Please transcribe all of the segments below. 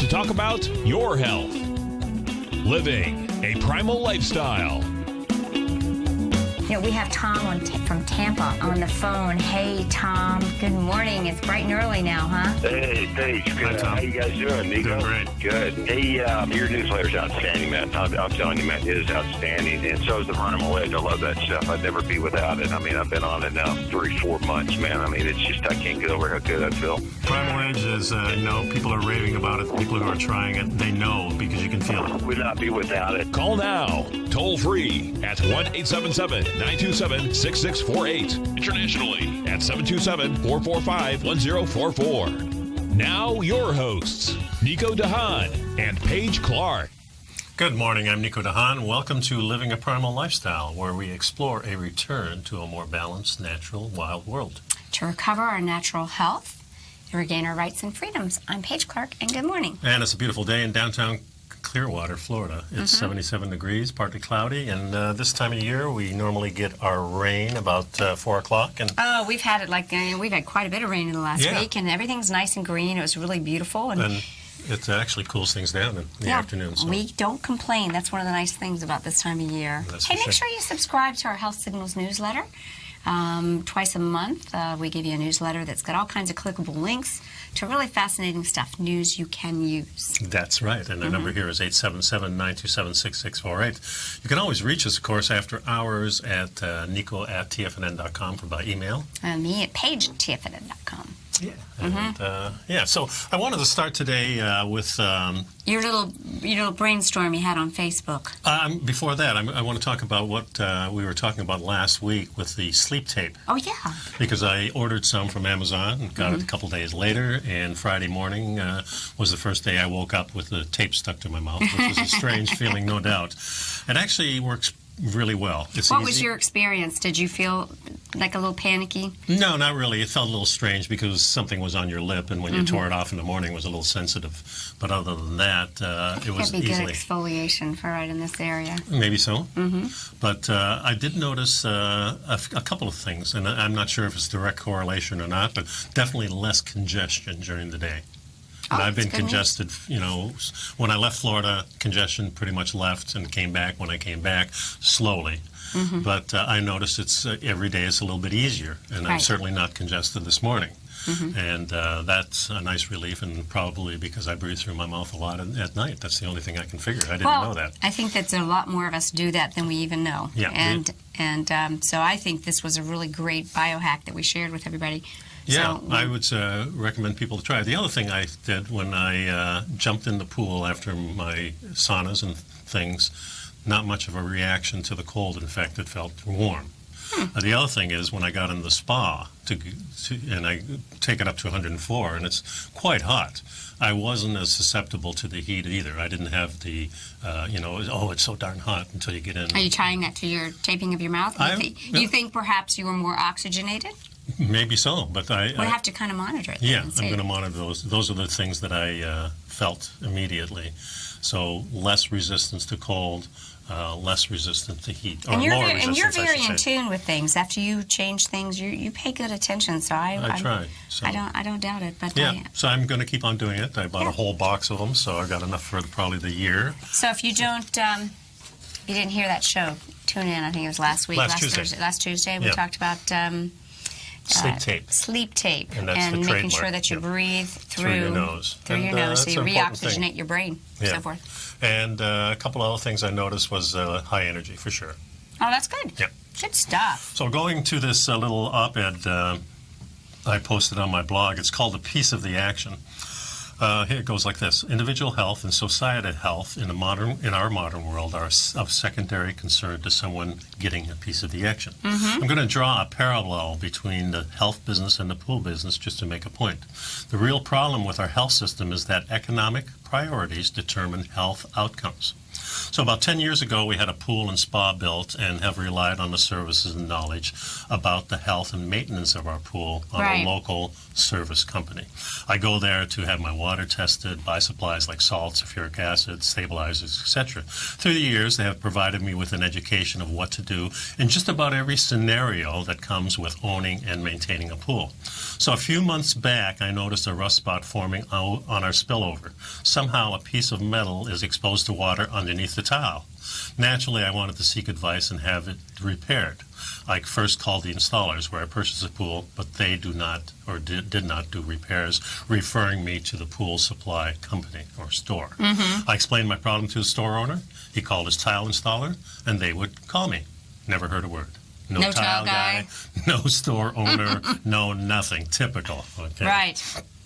to talk about your health. Living a primal lifestyle. You know, we have Tom from Tampa on the phone. Hey, Tom. Good morning. It's bright and early now, huh? Hey, Paige. Good. How you guys doing, Nico? Doing great. Good. Hey, your newsletter's outstanding, man. I'm telling you, man, it is outstanding. And so is the Primal Lifestyle. I love that stuff. I'd never be without it. I mean, I've been on it now 3-4 months, man. I mean, it's just, I can't get over how good I feel. Primal Edge is, people are raving about it. People who are trying it, they know because you can feel it. Would not be without it. Call now, toll free at 1-877-927-6648. Internationally at 727-445-1044. Now your hosts, Nico Haan and Paige Clarke. Good morning, I'm Nico Haan. Welcome to Living a Primal Lifestyle, where we explore a return to a more balanced, natural, wild world. To recover our natural health and regain our rights and freedoms. I'm Paige Clarke, and good morning. And it's a beautiful day in downtown Clearwater, Florida. It's 77 degrees, partly cloudy, and this time of year we normally get our rain about 4 o'clock. And we've had it we've had quite a bit of rain in the last week, and everything's nice and green. It was really beautiful. And it actually cools things down in the afternoon. So. We don't complain. That's one of the nice things about this time of year. Hey, make sure you subscribe to our Health Signals newsletter. Twice a month, we give you a newsletter that's got all kinds of clickable links to really fascinating stuff, news you can use. That's right, and the number here is 877-927-6648. You can always reach us, of course, after hours at nico@tfnn.com for by email. And me at paige@tfnn.com. Yeah, and, so I wanted to start today with your little brainstorm you had on Facebook. Before that, I want to talk about what we were talking about last week with the sleep tape. Oh yeah. Because I ordered some from Amazon and got it a couple days later, and Friday morning was the first day I woke up with the tape stuck to my mouth, which was a strange feeling, no doubt. It actually works really well. What was your experience? Did you feel like a little panicky? No, not really. It felt a little strange because something was on your lip, and when you tore it off in the morning, it was a little sensitive. But other than that, it was That'd be easily good exfoliation for right in this area. Maybe so. But I did notice a couple of things, and I'm not sure if it's direct correlation or not, but definitely less congestion during the day. And I've been congested, when I left Florida, congestion pretty much left and came back when I came back, slowly. But I noticed it's every day it's a little bit easier, and I'm certainly not congested this morning. And that's a nice relief, and probably because I breathe through my mouth a lot at night. That's the only thing I can figure. I didn't know that. I think that a lot more of us do that than we even know. Yeah. And so I think this was a really great biohack that we shared with everybody. Yeah, I would recommend people to try it. The other thing I did when I jumped in the pool after my saunas and things, not much of a reaction to the cold. In fact, it felt warm. The other thing is when I got in the spa, and I take it up to 104, and it's quite hot, I wasn't as susceptible to the heat either. I didn't have the, it's so darn hot until you get in. Are you tying that to your taping of your mouth? You think perhaps you were more oxygenated? Maybe so, but we'll have to kind of monitor it. Yeah, I'm going to monitor those. Those are the things that I felt immediately. So less resistance to cold, less resistance to heat, or more resistance. And you're very in tune with things. After you change things, you pay good attention. So I try. So. I don't doubt it. But so I'm going to keep on doing it. I bought a whole box of them, so I got enough for probably the year. So if you don't, you didn't hear that show, tune in. I think it was last week, last Tuesday. We talked about. Sleep tape. And making sure that you breathe through your nose. So you re-oxygenate your brain, so forth. And a couple other things I noticed was high energy, for sure. Oh, that's good. Yeah. Good stuff. So going to this little op-ed I posted on my blog, it's called A Piece of the Action. Here it goes like this. Individual health and societal health in our modern world are of secondary concern to someone getting a piece of the action. I'm going to draw a parallel between the health business and the pool business just to make a point. The real problem with our health system is that economic priorities determine health outcomes. So about 10 years ago, we had a pool and spa built and have relied on the services and knowledge about the health and maintenance of our pool on a local service company. I go there to have my water tested, buy supplies like salt, sulfuric acid, stabilizers, etc. Through the years, they have provided me with an education of what to do in just about every scenario that comes with owning and maintaining a pool. So a few months back, I noticed a rust spot forming on our spillover. Somehow a piece of metal is exposed to water underneath the tile. Naturally, I wanted to seek advice and have it repaired. I first called the installers where I purchased the pool, but they do not or did not do repairs, referring me to the pool supply company or store. I explained my problem to the store owner. He called his tile installer, and they would call me. Never heard a word. No tile guy, no store owner, no nothing. Typical. Okay. Right.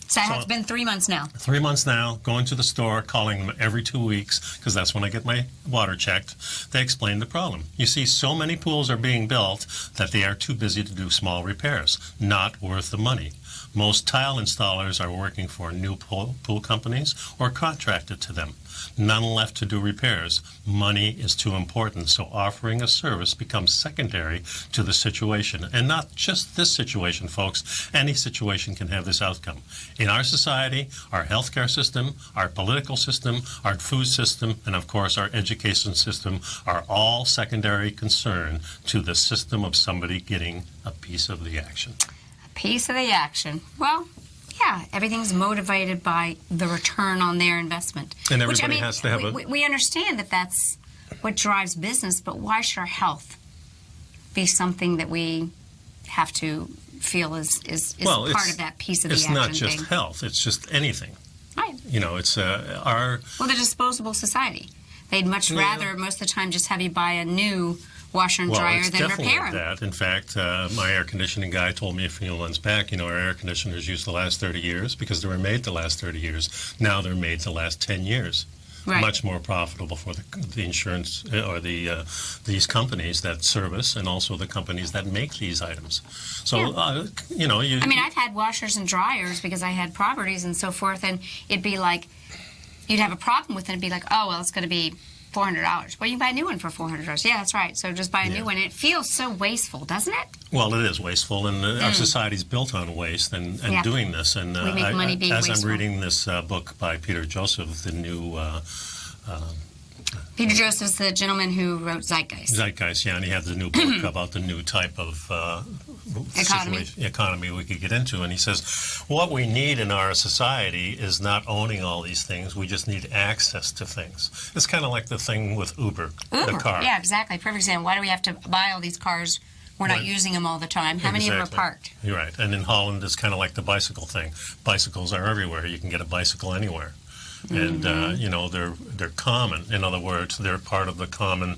So it's been 3 months now. 3 months now, going to the store, calling them every 2 weeks, because that's when I get my water checked. They explain the problem. You see, so many pools are being built that they are too busy to do small repairs. Not worth the money. Most tile installers are working for new pool companies or contracted to them. None left to do repairs. Money is too important, so offering a service becomes secondary to the situation. And not just this situation, folks. Any situation can have this outcome. In our society, our healthcare system, our political system, our food system, and of course our education system are all secondary concern to the system of somebody getting a piece of the action. Piece of the action. Well, yeah, everything's motivated by the return on their investment. And everybody has to have we understand that that's what drives business, but why should our health be something that we have to feel is part of that piece of the action thing? It's not just health, it's just anything. Right. You know, it's our... Well, the disposable society. They'd much rather, most of the time, just have you buy a new washer and dryer than repair them. That. In fact, my air conditioning guy told me a few months back, you know, our air conditioners used the last 30 years because they were made the last 30 years. Now they're made the last 10 years. Right. Much more profitable for the insurance or these companies that service and also the companies that make these items. So, you know, I mean, I've had washers and dryers because I had properties and so forth, and it'd be like, you'd have a problem with it and be like, oh, well, it's going to be $400. Well, you can buy a new one for $400. Yeah, that's right. So just buy a new one. It feels so wasteful, doesn't it? Well, it is wasteful, and our society's built on waste and doing this. And we make money being as wasteful. I'm reading this book by Peter Joseph, the new... Peter Joseph's the gentleman who wrote Zeitgeist. Zeitgeist, yeah, and he had the new book about the new type of economy we could get into. And he says, what we need in our society is not owning all these things. We just need access to things. It's kind of like the thing with Uber, the car. Yeah, exactly. Perfect example. Why do we have to buy all these cars? We're not using them all the time. How many of them are parked? You're right. And in Holland, it's kind of like the bicycle thing. Bicycles are everywhere. You can get a bicycle anywhere. And, you know, they're common. In other words, they're part of the common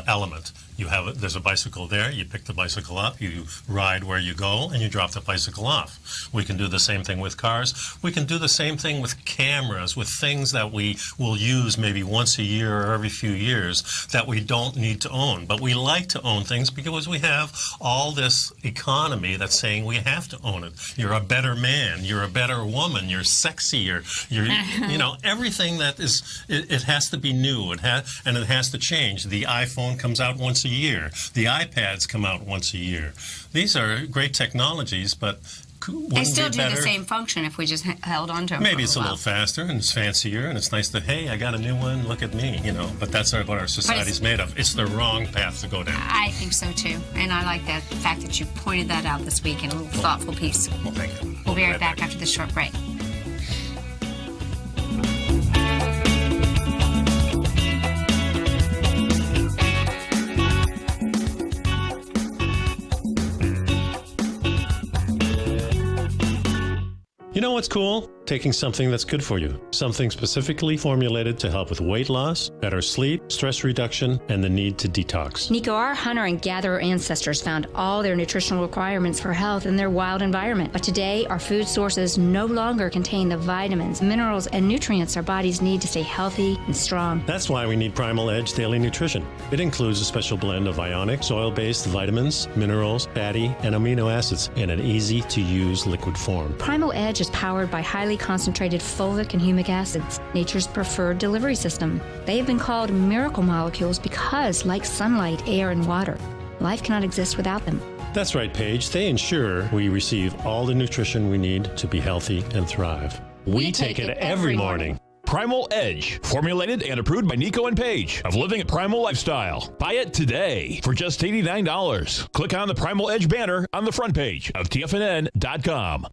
element. There's a bicycle there, you pick the bicycle up, you ride where you go, and you drop the bicycle off. We can do the same thing with cars. We can do the same thing with cameras, with things that we will use maybe once a year or every few years that we don't need to own. But we like to own things because we have all this economy that's saying we have to own it. You're a better man, you're a better woman, you're sexier, you're you know, everything that is, it has to be new, and it has to change. The iPhone comes out once a year. The iPads come out once a year. These are great technologies, but they still do the same function if we just held on to them. Maybe it's a little faster and it's fancier and it's nice to, hey, I got a new one, look at me, you know. But that's what our society's made of. It's the wrong path to go down. I think so too, and I like the fact that you pointed that out this week in a little thoughtful piece. Well, thank you. We'll be right back after this short break. You know what's cool? Taking something that's good for you. Something specifically formulated to help with weight loss, better sleep, stress reduction, and the need to detox. Nico, our hunter and gatherer ancestors found all their nutritional requirements for health in their wild environment. But today, our food sources no longer contain the vitamins, minerals, and nutrients our bodies need to stay healthy and strong. That's why we need Primal Edge Daily Nutrition. It includes a special blend of ionic, soil-based vitamins, minerals, fatty, and amino acids in an easy-to-use liquid form. Primal Edge is powered by highly highly concentrated fulvic and humic acids, nature's preferred delivery system. They have been called miracle molecules because, like sunlight, air, and water, life cannot exist without them. That's right, Paige. They ensure we receive all the nutrition we need to be healthy and thrive. We take it every morning. Primal Edge, formulated and approved by Nico and Paige of Living a Primal Lifestyle. Buy it today for just $89. Click on the Primal Edge banner on the front page of TFNN.com.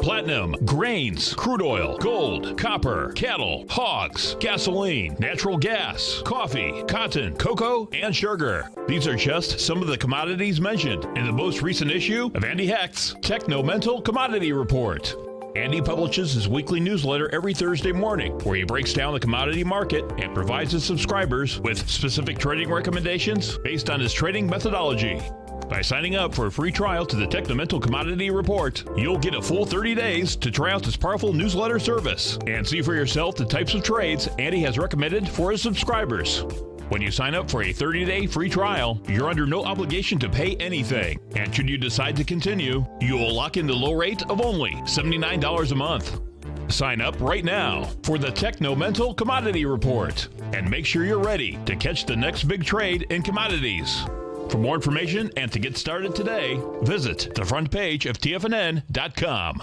Platinum, grains, crude oil, gold, copper, cattle, hogs, gasoline, natural gas, coffee, cotton, cocoa, and sugar. These are just some of the commodities mentioned in the most recent issue of Andy Hecht's Techno-Mental Commodity Report. Andy publishes his weekly newsletter every Thursday morning, where he breaks down the commodity market and provides his subscribers with specific trading recommendations based on his trading methodology. By signing up for a free trial to the Techno-Mental Commodity Report, you'll get a full 30 days to try out this powerful newsletter service and see for yourself the types of trades Andy has recommended for his subscribers. When you sign up for a 30-day free trial, you're under no obligation to pay anything. And should you decide to continue, you will lock in the low rate of only $79 a month. Sign up right now for the Techno-Mental Commodity Report and make sure you're ready to catch the next big trade in commodities. For more information and to get started today, visit the front page of TFNN.com.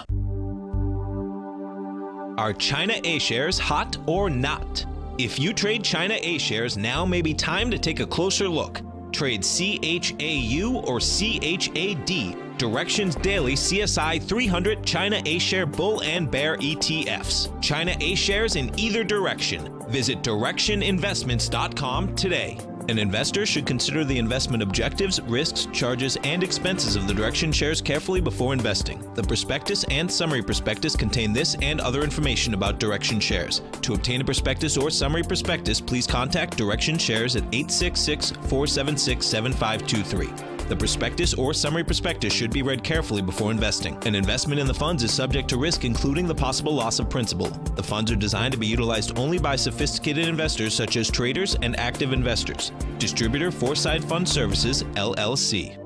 Are China A-shares hot or not? If you trade China A-shares, now may be time to take a closer look. Trade CHAU or CHAD, Directions Daily CSI 300 China A-share Bull and Bear ETFs. China A-shares in either direction. Visit directioninvestments.com today. An investor should consider the investment objectives, risks, charges, and expenses of the Direction shares carefully before investing. The prospectus and summary prospectus contain this and other information about Direction shares. To obtain a prospectus or summary prospectus, please contact Direction shares at 866-476-7523. The prospectus or summary prospectus should be read carefully before investing. An investment in the funds is subject to risk, including the possible loss of principal. The funds are designed to be utilized only by sophisticated investors such as traders and active investors. Distributor Foreside Fund Services, LLC.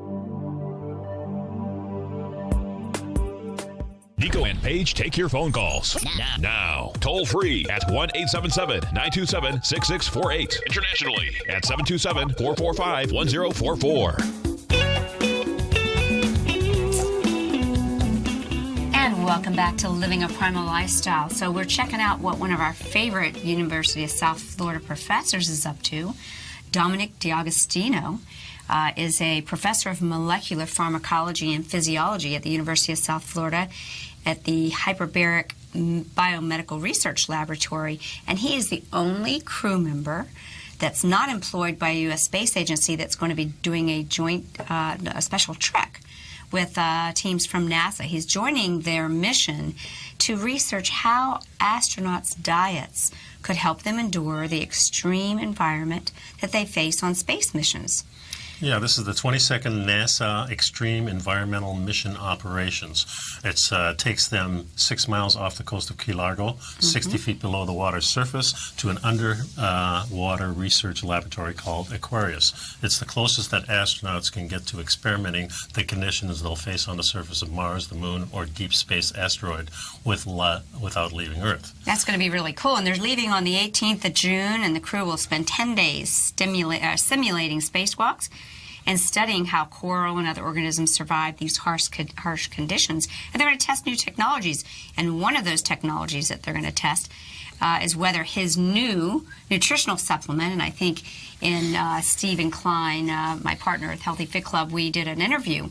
Nico and Paige take your phone calls now. Toll free at 1-877-927-6648. Internationally at 727-445-1044. And welcome back to Living a Primal Lifestyle. So we're checking out what one of our favorite University of South Florida professors is up to. Dominic D'Agostino is a professor of molecular pharmacology and physiology at the University of South Florida at the Hyperbaric Biomedical Research Laboratory, and he is the only crew member that's not employed by a U.S. space agency that's going to be doing a joint, a special trek with teams from NASA. He's joining their mission to research how astronauts' diets could help them endure the extreme environment that they face on space missions. Yeah, this is the 22nd NASA Extreme Environmental Mission Operations. It takes them 6 miles off the coast of Key Largo, 60 feet below the water's surface, to an underwater research laboratory called Aquarius. It's the closest that astronauts can get to experimenting the conditions they'll face on the surface of Mars, the Moon, or deep space asteroid without leaving Earth. That's going to be really cool. And they're leaving on the 18th of June, and the crew will spend 10 days simulating spacewalks and studying how coral and other organisms survive these harsh conditions. And they're going to test new technologies. And one of those technologies that they're going to test is whether his new nutritional supplement, and I think in Stephen Klein, my partner at Healthy Fit Club, we did an interview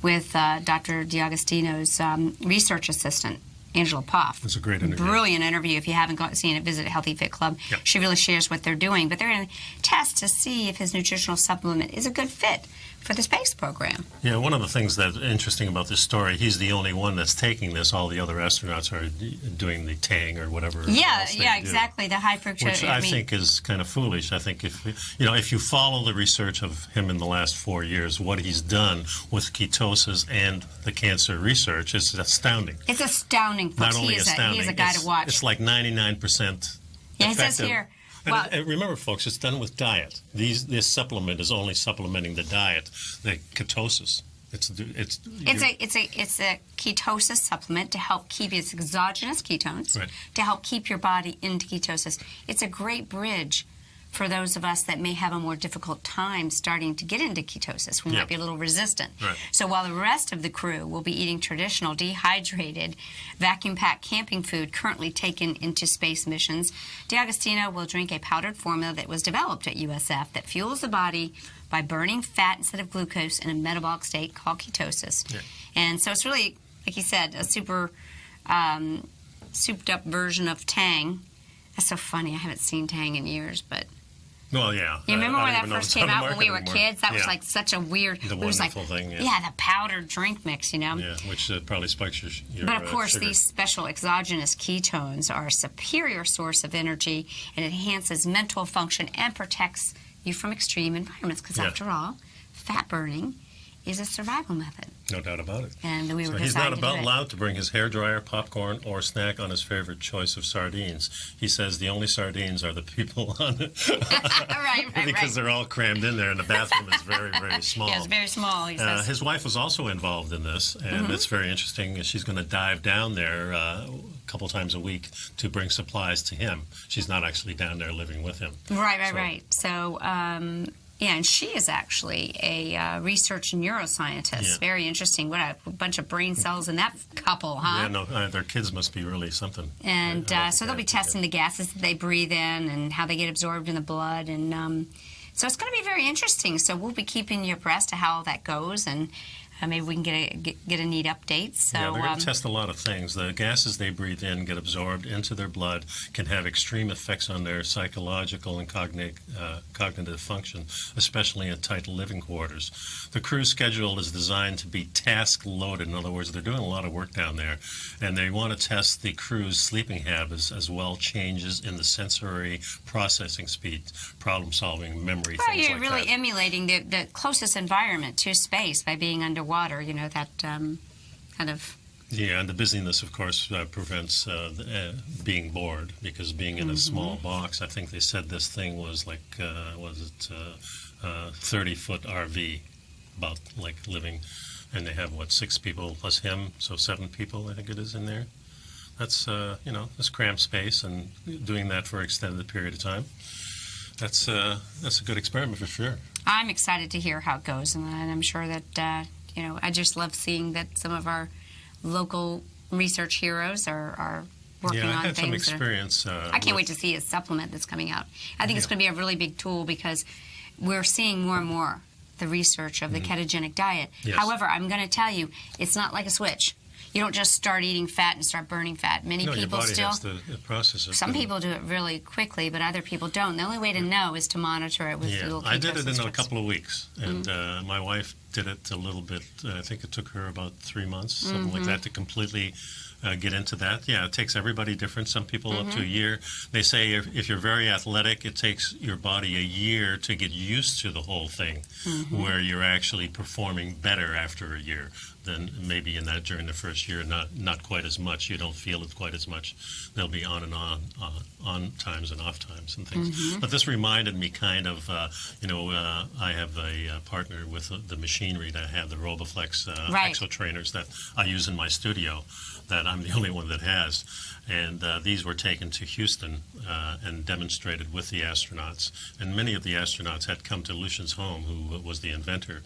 with Dr. D'Agostino's research assistant, Angela Poff. It's a great interview. Brilliant interview. If you haven't seen it, visit Healthy Fit Club. Yep. She really shares what they're doing. But they're going to test to see if his nutritional supplement is a good fit for the space program. Yeah, one of the things that's interesting about this story, he's the only one that's taking this. All the other astronauts are doing the Tang or whatever. Yeah, exactly. The high fructose. Which I think is kind of foolish. I think if you follow the research of him in the last 4 years, what he's done with ketosis and the cancer research is astounding. It's astounding. Not only astounding, he is a guy to watch. It's like 99%. Yeah, he says here. Well, and remember, folks, it's done with diet. This supplement is only supplementing the diet, the ketosis. It's a ketosis supplement to help keep its exogenous ketones, right, to help keep your body into ketosis. It's a great bridge for those of us that may have a more difficult time starting to get into ketosis. We might be a little resistant. Right. So while the rest of the crew will be eating traditional, dehydrated, vacuum-packed camping food currently taken into space missions, Agostino will drink a powdered formula that was developed at USF that fuels the body by burning fat instead of glucose in a metabolic state called ketosis. Yeah. And so it's really, like you said, a super souped-up version of Tang. That's so funny. I haven't seen Tang in years, but... Well, yeah. You remember when that first came out when we were kids? That was like such a weird... The wonderful thing, yeah. Yeah, the powdered drink mix, Yeah, which probably spikes your But of course, sugar. these special exogenous ketones are a superior source of energy and enhances mental function and protects you from extreme environments. Because after all, fat burning is a survival method. No doubt about it. And we were he's not decided to do it. allowed to bring his hairdryer, popcorn, or snack on his favorite choice of sardines. He says the only sardines are the people on it. right. Because they're all crammed in there, and the bathroom is very, very small. Yeah, it's very small, he says. His wife was also involved in this, and it's very interesting. She's going to dive down there a couple times a week to bring supplies to him. She's not actually down there living with him. Right. So, yeah, and she is actually a research neuroscientist. Yeah. Very interesting. What a bunch of brain cells in that couple, huh? Yeah, no, their kids must be really something. And so they'll be testing the gases that they breathe in and how they get absorbed in the blood. And so it's going to be very interesting. So we'll be keeping you abreast of how that goes, and maybe we can get a neat update. So, yeah, they're going to test a lot of things. The gases they breathe in get absorbed into their blood, can have extreme effects on their psychological and cognitive function, especially in tight living quarters. The crew's schedule is designed to be task-loaded. In other words, they're doing a lot of work down there, and they want to test the crew's sleeping habits as well, changes in the sensory processing speed, problem-solving, memory, things like that. Well, you're really emulating the closest environment to space by being underwater. That kind of... Yeah, and the busyness, of course, prevents being bored, because being in a small box, I think they said this thing was like, 30-foot RV, about like living, and they have, 6 people plus him, so 7 people, I think it is, in there. That's, this cramped space, and doing that for an extended period of time. That's a good experiment for sure. I'm excited to hear how it goes, and I'm sure that... I just love seeing that some of our local research heroes are working on things. Yeah, I had some experience. I can't wait to see a supplement that's coming out. I think it's going to be a really big tool, because we're seeing more and more the research of the ketogenic diet. Yes. However, I'm going to tell you, it's not like a switch. You don't just start eating fat and start burning fat. Many people your body still... has to process it. Some people do it really quickly, but other people don't. The only way to know is to monitor it with little ketosis I did it in strips. a couple of weeks, and my wife did it a little bit. I think it took her about 3 months, something like that, to completely get into that. Yeah, it takes everybody different. Some people up to a year. They say if you're very athletic, it takes your body a year to get used to the whole thing, where you're actually performing better after a year than maybe during the first year. Not quite as much. You don't feel it quite as much. There'll be on and on times and off times and things. But this reminded me kind of, I have a partner with the machinery that I have, the Roboflex exo trainers that I use in my studio, that I'm the only one that has. And these were taken to Houston and demonstrated with the astronauts. And many of the astronauts had come to Lucian's home, who was the inventor,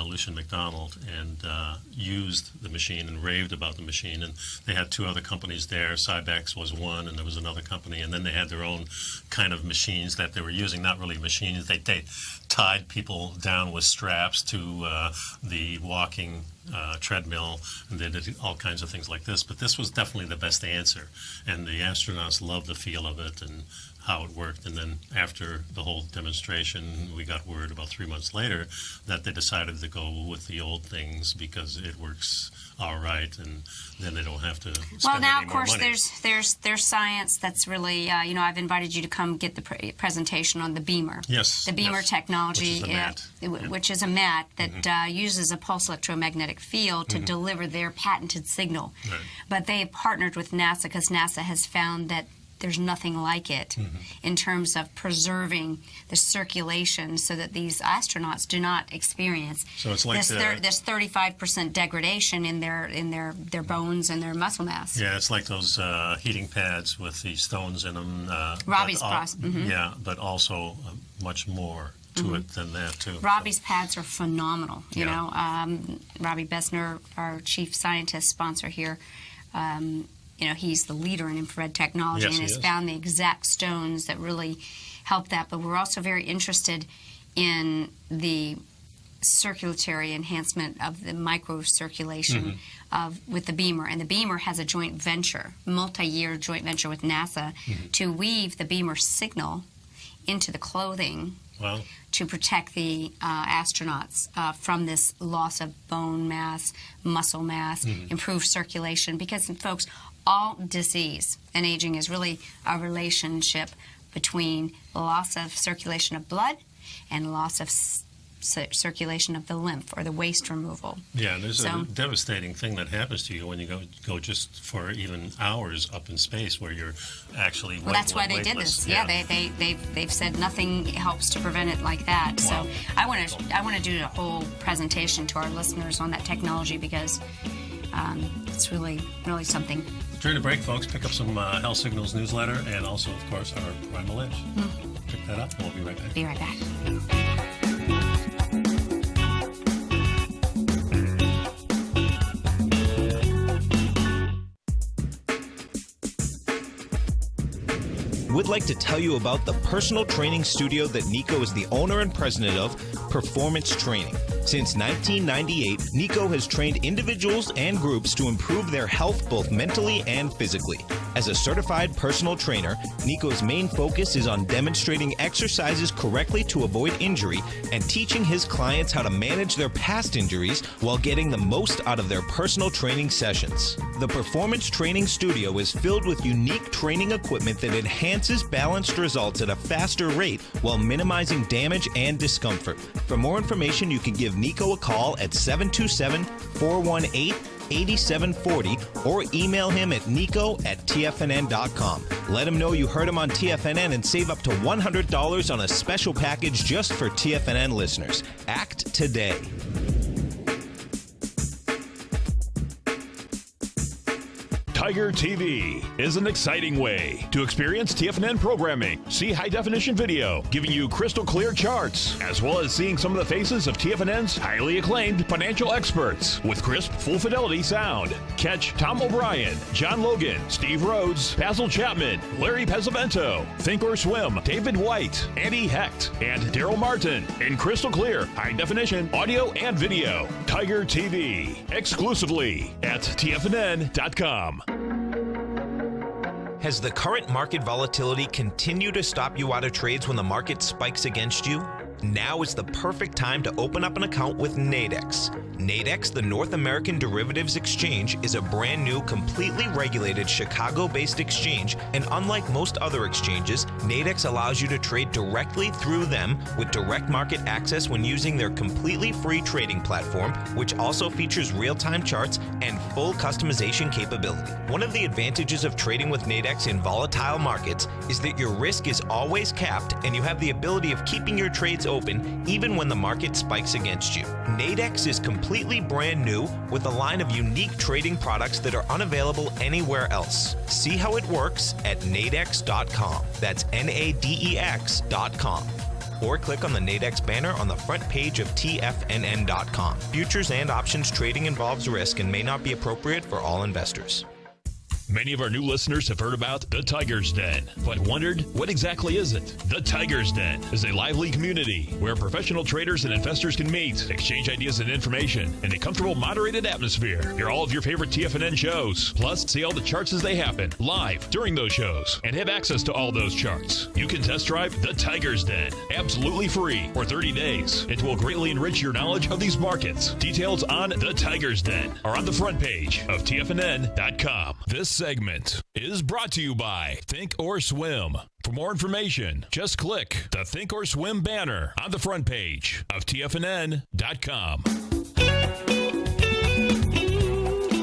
Lucian McDonald, and used the machine and raved about the machine. And they had 2 other companies there. Cybex was one, and there was another company. And then they had their own kind of machines that they were using, not really machines. They tied people down with straps to the walking treadmill, and they did all kinds of things like this. But this was definitely the best answer, and the astronauts loved the feel of it and how it worked. And then after the whole demonstration, we got word about 3 months later that they decided to go with the old things because it works all right, and then they don't have to spend any more money. Well, now, of course, there's science that's really, I've invited you to come get the presentation on the Beamer. Yes. The Beamer technology, which is a mat that uses a pulse electromagnetic field to deliver their patented signal. Right. But they have partnered with NASA, because NASA has found that there's nothing like it in terms of preserving the circulation so that these astronauts do not experience So it's like this 35% degradation in their bones and their muscle mass. Yeah, it's like those heating pads with the stones in them. Robbie's process. Yeah, but also much more to it than that, too. Robbie's pads are phenomenal. You know, Robbie Bessner, our chief scientist sponsor here, you know, he's the leader in infrared technology and has found the exact stones that really help that. But we're also very interested in the circulatory enhancement of the microcirculation with the Beamer. And the Beamer has a joint venture, multi-year joint venture with NASA to weave the Beamer signal into the clothing to protect the astronauts from this loss of bone mass, muscle mass, improved circulation. Because, folks, all disease and aging is really a relationship between loss of circulation of blood and loss of circulation of the lymph or the waste removal. Yeah, there's a devastating thing that happens to you when you go just for even hours up in space where you're actually that's why they did this. Yeah, they've said nothing helps to prevent it like that. Wow. So I want to do a whole presentation to our listeners on that technology because it's really something. During the break, folks, pick up some Health Signals newsletter and also, of course, our Primal Edge. Pick that up and we'll be right back. Be right back. Would like to tell you about the personal training studio that Nico is the owner and president of, Performance Training. Since 1998, Nico has trained individuals and groups to improve their health both mentally and physically. As a certified personal trainer, Nico's main focus is on demonstrating exercises correctly to avoid injury and teaching his clients how to manage their past injuries while getting the most out of their personal training sessions. The Performance Training Studio is filled with unique training equipment that enhances balanced results at a faster rate while minimizing damage and discomfort. For more information, you can give Nico a call at 727-418-8740 or email him at nico@tfnn.com. Let him know you heard him on TFNN and save up to $100 on a special package just for TFNN listeners. Act today. Tiger TV is an exciting way to experience TFNN programming. See high-definition video, giving you crystal clear charts, as well as seeing some of the faces of TFNN's highly acclaimed financial experts with crisp, full-fidelity sound. Catch Tom O'Brien, John Logan, Steve Rhodes, Basil Chapman, Larry Pesavento, Think or Swim, David White, Andy Hecht, and Daryl Martin in crystal clear, high-definition audio and video. Tiger TV, exclusively at TFNN.com. Has the current market volatility continued to stop you out of trades when the market spikes against you? Now is the perfect time to open up an account with Nadex. Nadex, the North American Derivatives Exchange, is a brand new, completely regulated Chicago-based exchange, and unlike most other exchanges, Nadex allows you to trade directly through them with direct market access when using their completely free trading platform, which also features real-time charts and full customization capability. One of the advantages of trading with Nadex in volatile markets is that your risk is always capped and you have the ability of keeping your trades open even when the market spikes against you. Nadex is completely brand new with a line of unique trading products that are unavailable anywhere else. See how it works at nadex.com. That's NADEX.com. Or click on the Nadex banner on the front page of TFNN.com. Futures and options trading involves risk and may not be appropriate for all investors. Many of our new listeners have heard about the Tiger's Den, but wondered, what exactly is it? The Tiger's Den is a lively community where professional traders and investors can meet, exchange ideas and information in a comfortable, moderated atmosphere. Hear all of your favorite TFNN shows, plus see all the charts as they happen live during those shows, and have access to all those charts. You can test drive the Tiger's Den absolutely free for 30 days. It will greatly enrich your knowledge of these markets. Details on the Tiger's Den are on the front page of TFNN.com. This segment is brought to you by Think or Swim. For more information, just click the Think or Swim banner on the front page of TFNN.com.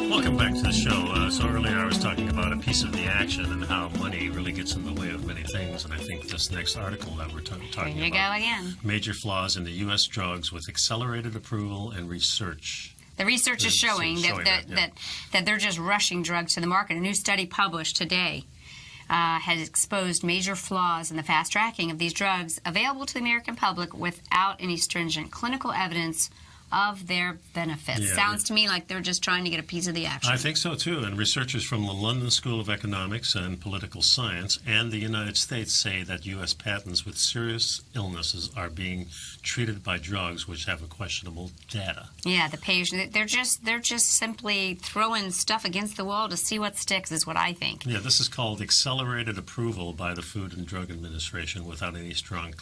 Welcome back to the show. So earlier I was talking about a piece of the action and how money really gets in the way of many things. And I think this next article that we're talking about. There you go again. Major flaws in the U.S. drugs with accelerated approval and research. The research is showing that they're just rushing drugs to the market. A new study published today has exposed major flaws in the fast tracking of these drugs available to the American public without any stringent clinical evidence of their benefits. Yeah, Sounds to me like they're just trying to get a piece of the action. I think so too. And researchers from the London School of Economics and Political Science and the United States say that U.S. patents with serious illnesses are being treated by drugs which have a questionable data. Yeah, the patient, they're just simply throwing stuff against the wall to see what sticks, is what I think. Yeah, this is called accelerated approval by the Food and Drug Administration without any strong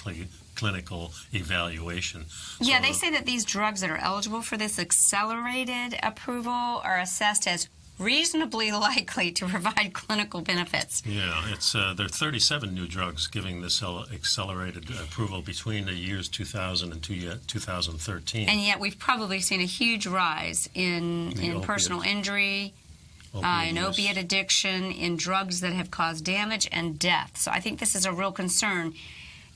clinical evaluation. Yeah, they say that these drugs that are eligible for this accelerated approval are assessed as reasonably likely to provide clinical benefits. Yeah, there are 37 new drugs giving this accelerated approval between the years 2000 and 2013. And yet we've probably seen a huge rise in personal injury, in opiate addiction, in drugs that have caused damage and death. So I think this is a real concern.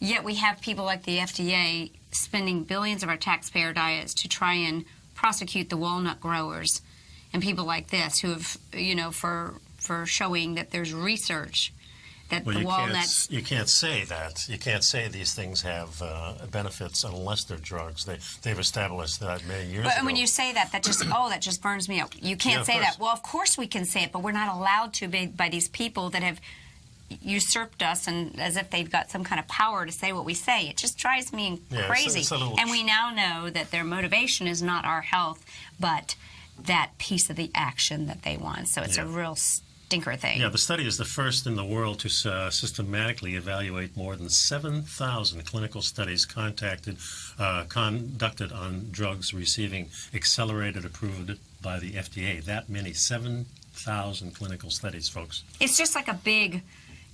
Yet we have people like the FDA spending billions of our taxpayer dollars to try and prosecute the walnut growers and people like this who have, for showing that there's research that the walnuts... You can't say that. You can't say these things have benefits unless they're drugs. They've established that many years ago. And when you say that just burns me up. You can't say that. Well, of course we can say it, but we're not allowed to by these people that have usurped us, and as if they've got some kind of power to say what we say. It just drives me crazy. And we now know that their motivation is not our health, but that piece of the action that they want. So it's a real stinker thing. Yeah, the study is the first in the world to systematically evaluate more than 7,000 clinical studies conducted on drugs receiving accelerated approved by the FDA. That many, 7,000 clinical studies, folks. It's just like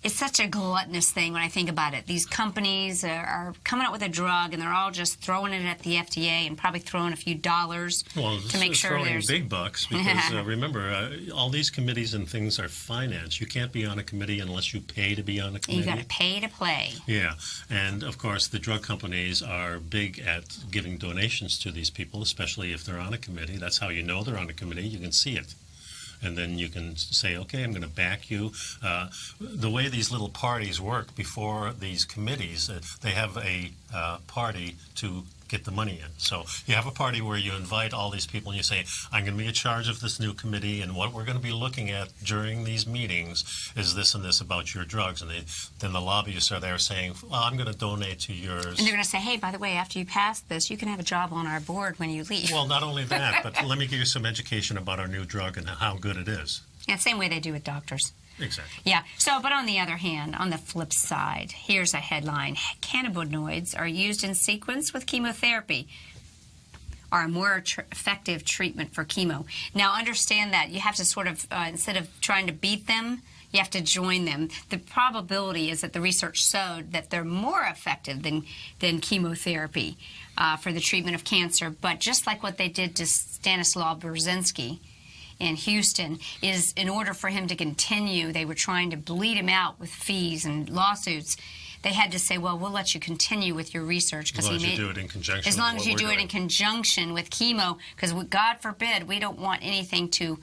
it's such a gluttonous thing when I think about it. These companies are coming up with a drug, and they're all just throwing it at the FDA and probably throwing a few dollars to make sure there's... big bucks, because remember, all these committees and things are financed. You can't be on a committee unless you pay to be on a committee. You got to pay to play. Yeah, and of course the drug companies are big at giving donations to these people, especially if they're on a committee. That's how you know they're on a committee. You can see it. And then you can say, okay, I'm going to back you. The way these little parties work before these committees, they have a party to get the money in. So you have a party where you invite all these people and you say, I'm going to be in charge of this new committee, and what we're going to be looking at during these meetings is this and this about your drugs. And then the lobbyists are there saying, well, I'm going to donate to yours. And they're going to say, hey, by the way, after you pass this, you can have a job on our board when you leave. Well, not only that, but let me give you some education about our new drug and how good it is. Yeah, same way they do with doctors. Exactly. Yeah. So, but on the other hand, on the flip side, here's a headline. Cannabinoids are used in sequence with chemotherapy, are a more effective treatment for chemo. Now, understand that you have to sort of, instead of trying to beat them, you have to join them. The probability is that the research showed that they're more effective than chemotherapy for the treatment of cancer. But just like what they did to Stanislaw Brzezinski in Houston, is in order for him to continue, they were trying to bleed him out with fees and lawsuits. They had to say, well, we'll let you continue with your research. As long as you do it in conjunction. As long as you do it in conjunction with chemo, because God forbid, we don't want anything to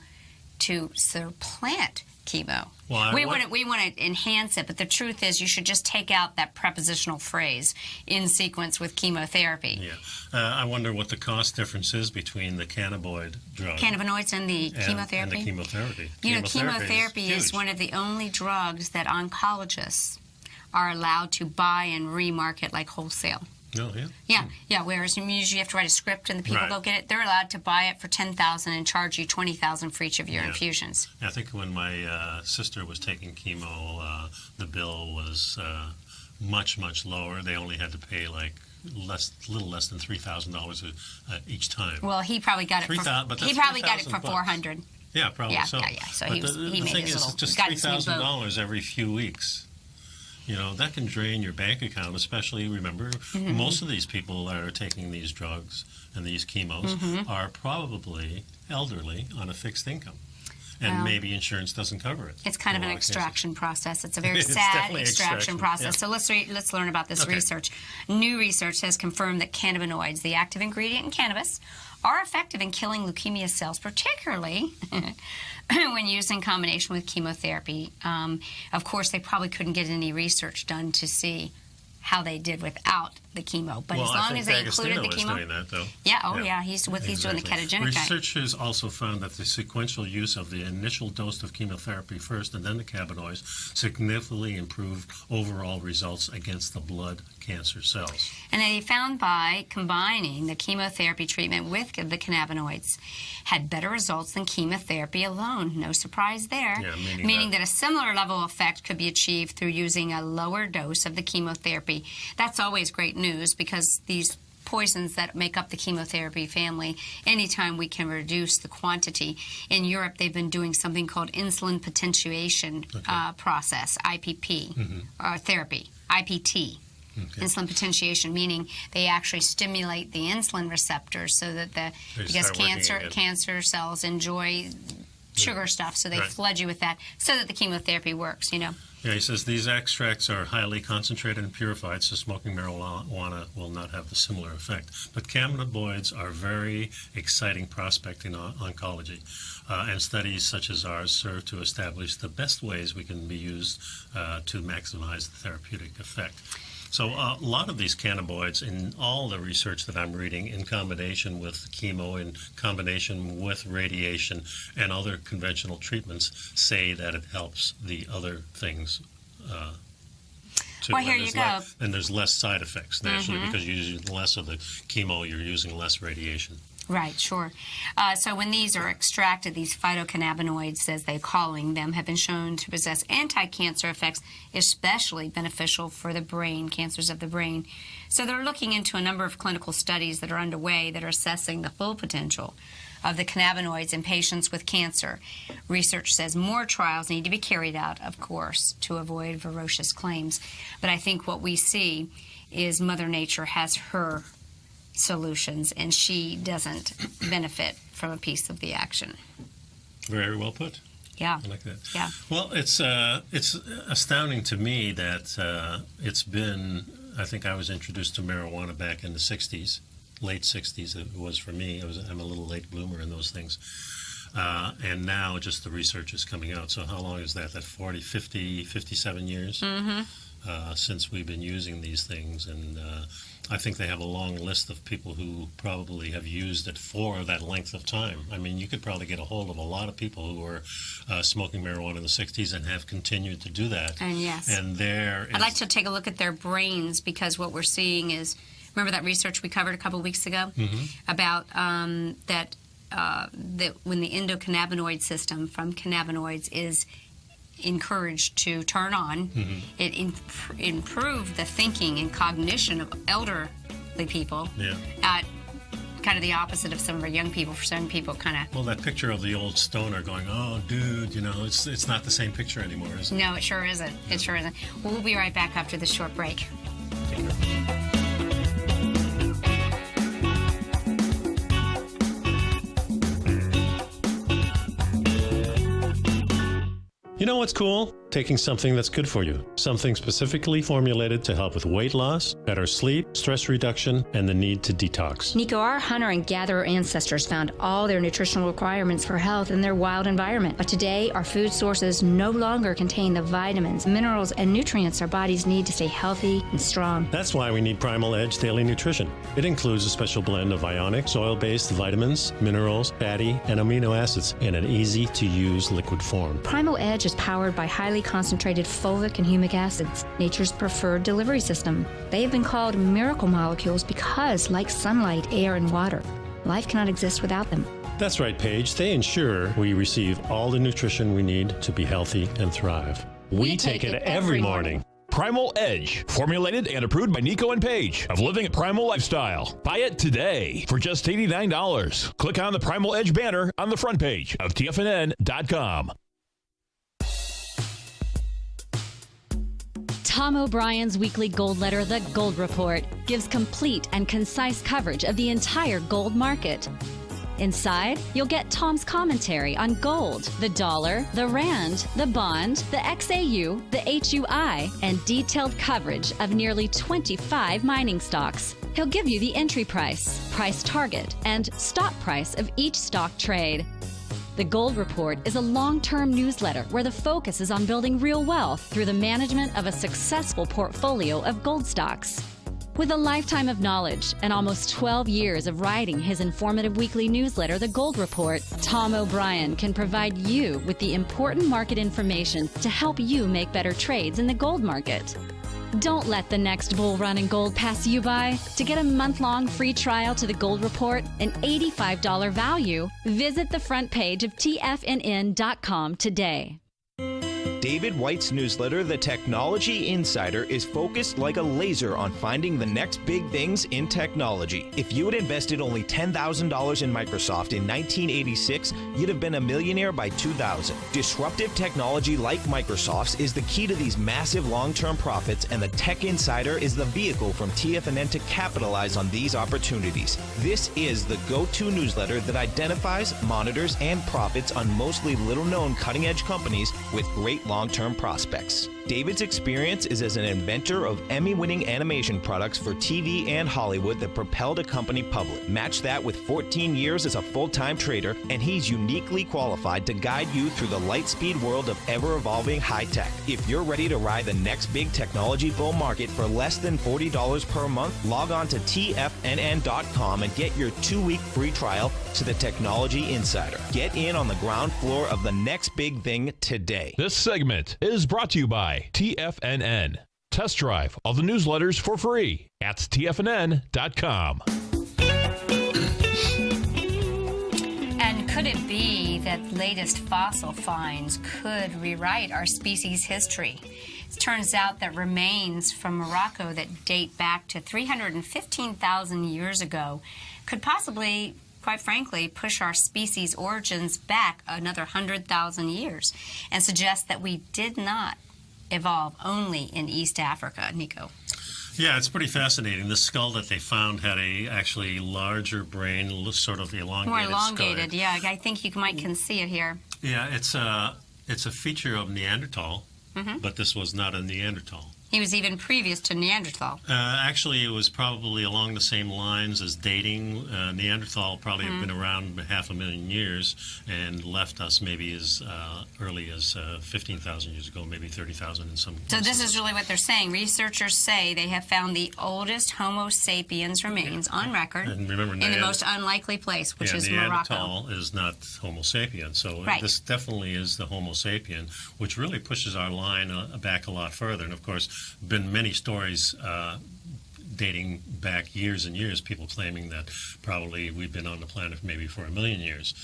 supplant chemo. Well, we want to enhance it, but the truth is you should just take out that prepositional phrase, in sequence with chemotherapy. Yeah. I wonder what the cost difference is between the cannabinoid drug. Cannabinoids and the chemotherapy? And the chemotherapy. You know, chemotherapy is one of the only drugs that oncologists are allowed to buy and remarket like wholesale. Oh, yeah? Yeah. Whereas you usually have to write a script and the people go get it. They're allowed to buy it for $10,000 and charge you $20,000 for each of your infusions. I think when my sister was taking chemo, the bill was much, much lower. They only had to pay like little less than $3,000 each time. Well, he probably got it for $400. Yeah, probably so. Yeah. So he made his little. Just $3,000 every few weeks. You know, that can drain your bank account, especially, remember, most of these people that are taking these drugs and these chemos are probably elderly on a fixed income. and maybe insurance doesn't cover it. It's kind of an extraction process. It's a very It's sad definitely extraction process. yeah. So let's learn about this research. New research has confirmed that cannabinoids, the active ingredient in cannabis, are effective in killing leukemia cells, particularly when used in combination with chemotherapy. Of course, they probably couldn't get any research done to see how they did without the chemo, but as long as they included the chemo, doing that, though. Yeah, he's doing the ketogenic diet. Researchers also found that the sequential use of the initial dose of chemotherapy first and then the cannabinoids significantly improved overall results against the blood cancer cells. And they found by combining the chemotherapy treatment with the cannabinoids had better results than chemotherapy alone. No surprise there. Yeah, meaning that a similar level of effect could be achieved through using a lower dose of the chemotherapy. That's always great news, because these poisons that make up the chemotherapy family, anytime we can reduce the quantity. In Europe, they've been doing something called insulin potentiation process, IPP, therapy, IPT. Okay. Insulin potentiation, meaning they actually stimulate the insulin receptors so that because cancer cells enjoy sugar stuff, so they flood you with that so that the chemotherapy works, Yeah, he says these extracts are highly concentrated and purified, so smoking marijuana will not have the similar effect. But cannabinoids are very exciting prospect in oncology, and studies such as ours serve to establish the best ways we can be used to maximize the therapeutic effect. So a lot of these cannabinoids, in all the research that I'm reading, in combination with chemo, in combination with radiation and other conventional treatments, say that it helps the other things too. Well, here you go. And there's less side effects, naturally, because you're using less of the chemo, you're using less radiation. Right, sure. So when these are extracted, these phytocannabinoids, as they're calling them, have been shown to possess anti-cancer effects, especially beneficial for the brain, cancers of the brain. So they're looking into a number of clinical studies that are underway that are assessing the full potential of the cannabinoids in patients with cancer. Research says more trials need to be carried out, of course, to avoid ferocious claims. But I think what we see is Mother Nature has her solutions, and she doesn't benefit from a piece of the action. Very well put. Yeah. I like that. Yeah. Well, it's astounding to me that it's been, I think I was introduced to marijuana back in the 60s, late 60s it was for me. I'm a little late bloomer in those things. And now just the research is coming out. So how long is that? That 40, 50, 57 years since we've been using these things. And I think they have a long list of people who probably have used it for that length of time. I mean, you could probably get a hold of a lot of people who were smoking marijuana in the 60s and have continued to do that. And yes. And I'd like to take a look at their brains, because what we're seeing is, remember that research we covered a couple of weeks ago about that when the endocannabinoid system from cannabinoids is encouraged to turn on, it improved the thinking and cognition of elderly people. At kind of the opposite of some of our young people. For some people, kind of. Well, that picture of the old stoner going, "Oh, dude, it's not the same picture anymore, is it?" No, it sure isn't. It sure isn't. Well, we'll be right back after this short break. You know what's cool? Taking something that's good for you. Something specifically formulated to help with weight loss, better sleep, stress reduction, and the need to detox. Nico, our hunter and gatherer ancestors found all their nutritional requirements for health in their wild environment. But today, our food sources no longer contain the vitamins, minerals, and nutrients our bodies need to stay healthy and strong. That's why we need Primal Edge Daily Nutrition. It includes a special blend of ionic, soil-based vitamins, minerals, fatty, and amino acids in an easy-to-use liquid form. Primal Edge is powered by highly concentrated fulvic and humic acids, nature's preferred delivery system. They have been called miracle molecules because, like sunlight, air, and water, life cannot exist without them. That's right, Paige. They ensure we receive all the nutrition we need to be healthy and thrive. We take it every morning. Primal Edge, formulated and approved by Nico and Paige of Living a Primal Lifestyle. Buy it today for just $89. Click on the Primal Edge banner on the front page of TFNN.com. Tom O'Brien's weekly gold letter, The Gold Report, gives complete and concise coverage of the entire gold market. Inside, you'll get Tom's commentary on gold, the dollar, the rand, the bond, the XAU, the HUI, and detailed coverage of nearly 25 mining stocks. He'll give you the entry price, price target, and stop price of each stock trade. The Gold Report is a long-term newsletter where the focus is on building real wealth through the management of a successful portfolio of gold stocks. With a lifetime of knowledge and almost 12 years of writing his informative weekly newsletter, The Gold Report, Tom O'Brien can provide you with the important market information to help you make better trades in the gold market. Don't let the next bull run in gold pass you by. To get a month-long free trial to The Gold Report, an $85 value, visit the front page of TFNN.com today. David White's newsletter, The Technology Insider, is focused like a laser on finding the next big things in technology. If you had invested only $10,000 in Microsoft in 1986, you'd have been a millionaire by 2000. Disruptive technology like Microsoft's is the key to these massive long-term profits, and the Tech Insider is the vehicle from TFNN to capitalize on these opportunities. This is the go-to newsletter that identifies, monitors, and profits on mostly little-known cutting-edge companies with great long-term prospects. David's experience is as an inventor of Emmy-winning animation products for TV and Hollywood that propelled a company public. Match that with 14 years as a full-time trader, and he's uniquely qualified to guide you through the light-speed world of ever-evolving high-tech. If you're ready to ride the next big technology bull market for less than $40 per month, log on to TFNN.com and get your 2-week free trial to the Technology Insider. Get in on the ground floor of the next big thing today. This segment is brought to you by TFNN. Test drive all the newsletters for free at TFNN.com. And could it be that latest fossil finds could rewrite our species' history? It turns out that remains from Morocco that date back to 315,000 years ago could possibly, quite frankly, push our species' origins back another 100,000 years and suggest that we did not evolve only in East Africa. Nico. Yeah, it's pretty fascinating. The skull that they found had a actually larger brain, sort of elongated. More elongated, skull. yeah. I think you can see it here. Yeah, it's a feature of Neanderthal, but this was not a Neanderthal. He was even previous to Neanderthal. Actually, it was probably along the same lines as dating. Neanderthal probably had been around 500,000 years and left us maybe as early as 15,000 years ago, maybe 30,000 in some cases. So this is really what they're saying. Researchers say they have found the oldest Homo sapiens remains on record and remember, in the most unlikely place, which is Morocco. Neanderthal is not Homo sapien, so this definitely is the Homo sapien, which really pushes our line back a lot further. And of course, been many stories dating back years and years, people claiming that probably we've been on the planet maybe for 1 million years.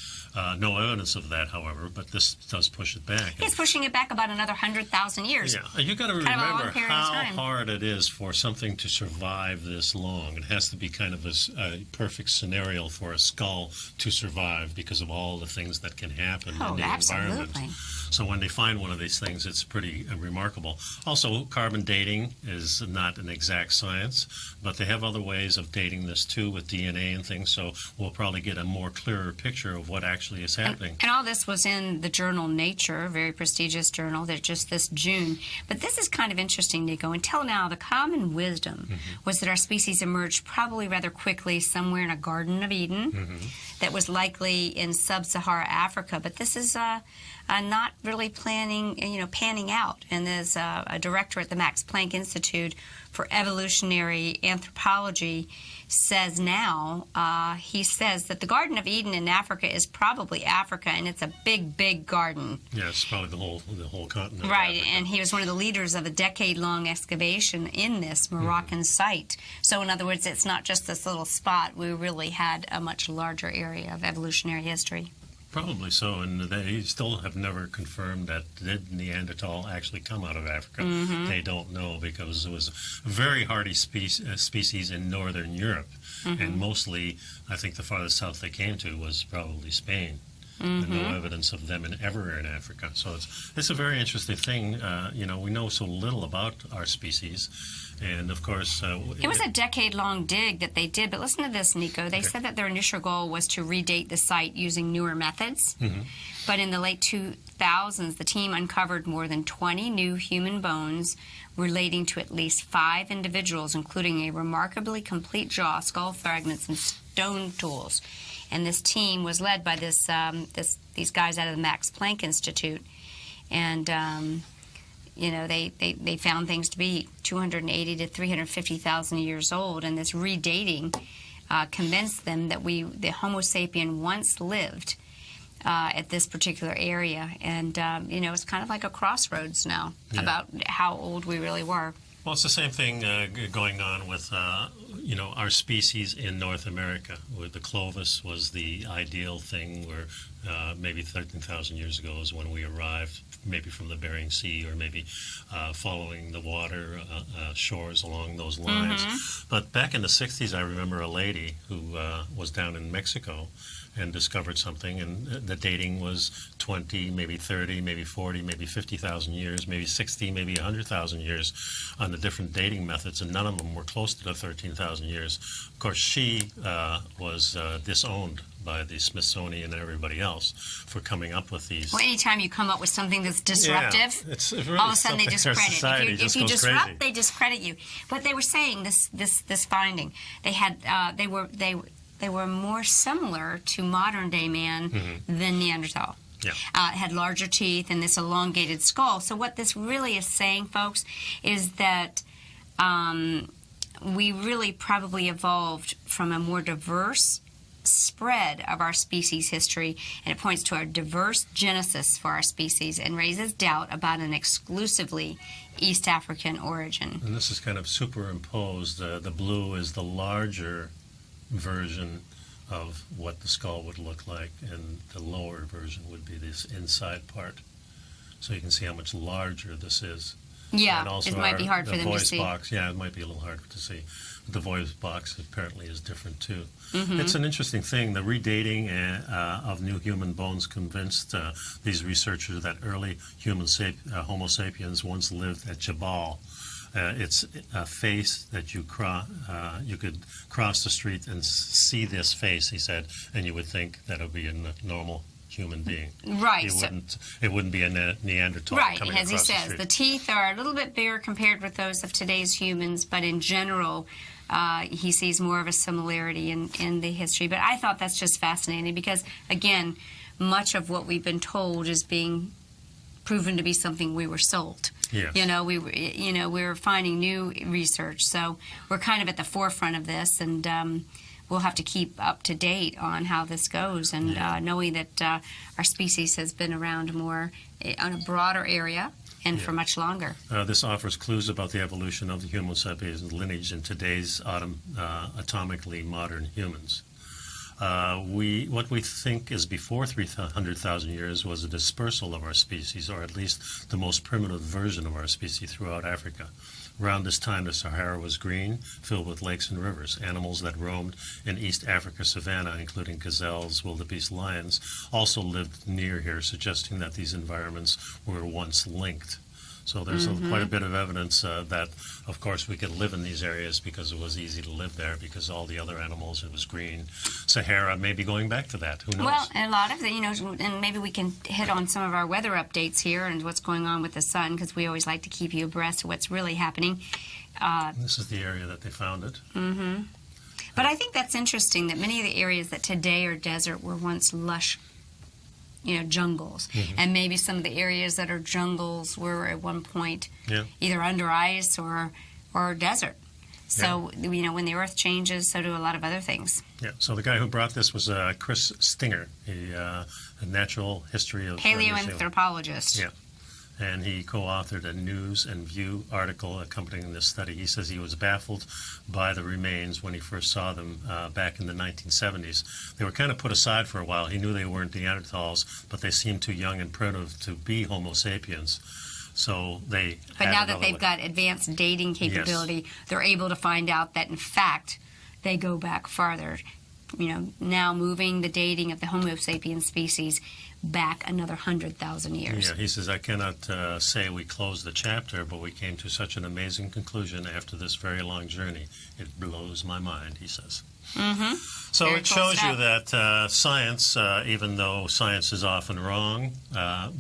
No evidence of that, however, but this does push it back. It's pushing it back about another 100,000 years. Yeah, you got to remember how hard it is for something to survive this long. It has to be kind of a perfect scenario for a skull to survive because of all the things that can happen in the environment. So when they find one of these things, it's pretty remarkable. Also, carbon dating is not an exact science, but they have other ways of dating this too with DNA and things, so we'll probably get a more clearer picture of what actually is happening. And all this was in the journal Nature, a very prestigious journal, that just this June. But this is kind of interesting, Nico. Until now, the common wisdom was that our species emerged probably rather quickly somewhere in a Garden of Eden that was likely in sub-Saharan Africa. But this is not really panning out. And there's a director at the Max Planck Institute for Evolutionary Anthropology says now, he says that the Garden of Eden in Africa is probably Africa, and it's a big, big garden. Yeah, it's probably the whole continent. Right, and he was one of the leaders of a decade-long excavation in this Moroccan site. So in other words, it's not just this little spot. We really had a much larger area of evolutionary history. Probably so, and they still have never confirmed that did Neanderthal actually come out of Africa. They don't know because it was a very hardy species in northern Europe, and mostly I think the farthest south they came to was probably Spain. and no evidence of them ever in Africa. So it's a very interesting thing. We know so little about our species, and of course... it was a decade-long dig that they did, but listen to this, Nico. They said that their initial goal was to redate the site using newer methods, but in the late 2000s, the team uncovered more than 20 new human bones relating to at least 5 individuals, including a remarkably complete jaw, skull fragments, and stone tools. And this team was led by these guys out of the Max Planck Institute, and they found things to be 280 to 350,000 years old, and this redating convinced them that the Homo sapien once lived at this particular area, and it's kind of like a crossroads now about how old we really were. Well, it's the same thing going on with, our species in North America, where the Clovis was the ideal thing, where maybe 13,000 years ago is when we arrived, maybe from the Bering Sea, or maybe following the water shores along those lines. But back in the 60s, I remember a lady who was down in Mexico and discovered something, and the dating was 20, maybe 30, maybe 40, maybe 50,000 years, maybe 60, maybe 100,000 years on the different dating methods, and none of them were close to the 13,000 years. Of course, she was disowned by the Smithsonian and everybody else for coming up with these. Well, anytime you come up with something that's disruptive, it's really all of a sudden they discredit. If you disrupt, crazy. they discredit you. But they were saying this finding. They had they were more similar to modern day man than Neanderthal. Yeah. It had larger teeth and this elongated skull. So what this really is saying, folks, is that we really probably evolved from a more diverse spread of our species history, and it points to our diverse genesis for our species and raises doubt about an exclusively East African origin. And this is kind of superimposed. The blue is the larger version of what the skull would look like, and the lower version would be this inside part. So you can see how much larger this is. Yeah, and also it might be hard for them to see. The voice box, it might be a little hard to see. But the voice box apparently is different too. It's an interesting thing. The redating of new human bones convinced these researchers that early Homo sapiens once lived at Jabal. It's a face that you could cross the street and see this face, he said, and you would think that it would be a normal human being. Right. It wouldn't be a Neanderthal. Right, coming as he across says, the teeth are a little bit bigger compared with those of today's humans, but in general, he sees more of a similarity in the history. But I thought that's just fascinating because, again, much of what we've been told is being proven to be something we were sold. Yes. We're finding new research, so we're kind of at the forefront of this, and we'll have to keep up to date on how this goes, and knowing that our species has been around more on a broader area and for much longer. This offers clues about the evolution of the Homo sapiens lineage in today's atomically modern humans. What we think is before 300,000 years was a dispersal of our species, or at least the most primitive version of our species throughout Africa. Around this time, the Sahara was green, filled with lakes and rivers. Animals that roamed in East Africa savanna, including gazelles, wildebeest, lions, also lived near here, suggesting that these environments were once linked. So there's quite a bit of evidence that, of course, we could live in these areas because it was easy to live there, because all the other animals, it was green. Sahara may be going back to that. Who knows? Well, a lot of the, and maybe we can hit on some of our weather updates here and what's going on with the sun, because we always like to keep you abreast of what's really happening. This is the area that they found it. But I think that's interesting that many of the areas that today are desert were once lush jungles. And maybe some of the areas that are jungles were at one point either under ice or desert. So, when the earth changes, so do a lot of other things. Yeah, so the guy who brought this was Chris Stinger, a natural history of paleoanthropologist. Yeah. And he co-authored a News and View article accompanying this study. He says he was baffled by the remains when he first saw them back in the 1970s. They were kind of put aside for a while. He knew they weren't Neanderthals, but they seemed too young and primitive to be Homo sapiens. So they. But now that they've got advanced dating capability, they're able to find out that, in fact, they go back farther. now moving the dating of the Homo sapiens species back another 100,000 years. Yeah, he says, I cannot say we closed the chapter, but we came to such an amazing conclusion after this very long journey. It blows my mind, he says. Mm-hmm. So Very it cool shows you stuff. that science, even though science is often wrong,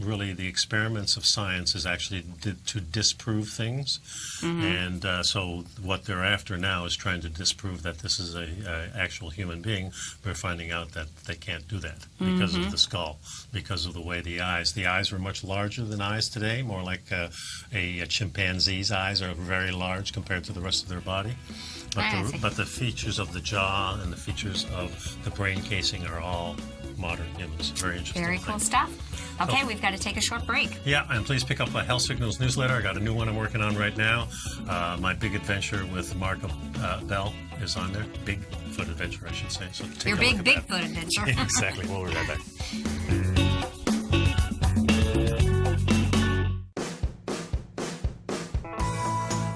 really the experiments of science is actually to disprove things. Mm-hmm. And so what they're after now is trying to disprove that this is a actual human being. We're finding out that they can't do that because of the skull, because of the way the eyes were much larger than eyes today, more like a chimpanzee's eyes are very large compared to the rest of their body. But the features of the jaw and the features of the brain casing are all modern humans. Very interesting. Very cool stuff. Okay, we've got to take a short break. Yeah, and please pick up a Health Signals newsletter. I got a new one I'm working on right now. My big adventure with Mark Bell is on there. Bigfoot adventure, I should say. So take Your a big look at Bigfoot adventure. that. Exactly. We'll be right back.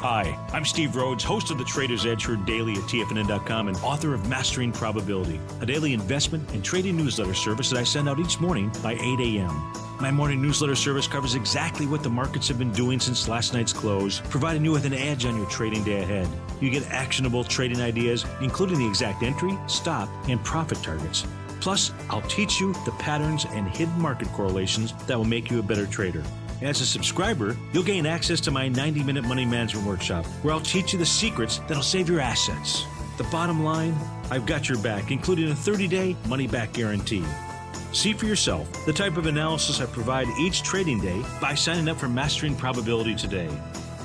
Hi, I'm Steve Rhodes, host of the Trader's Edge, heard daily at TFNN.com and author of Mastering Probability, a daily investment and trading newsletter service that I send out each morning by 8 a.m. My morning newsletter service covers exactly what the markets have been doing since last night's close, providing you with an edge on your trading day ahead. You get actionable trading ideas, including the exact entry, stop, and profit targets. Plus, I'll teach you the patterns and hidden market correlations that will make you a better trader. As a subscriber, you'll gain access to my 90-minute money management workshop, where I'll teach you the secrets that'll save your assets. The bottom line, I've got your back, including a 30-day money-back guarantee. See for yourself the type of analysis I provide each trading day by signing up for Mastering Probability today.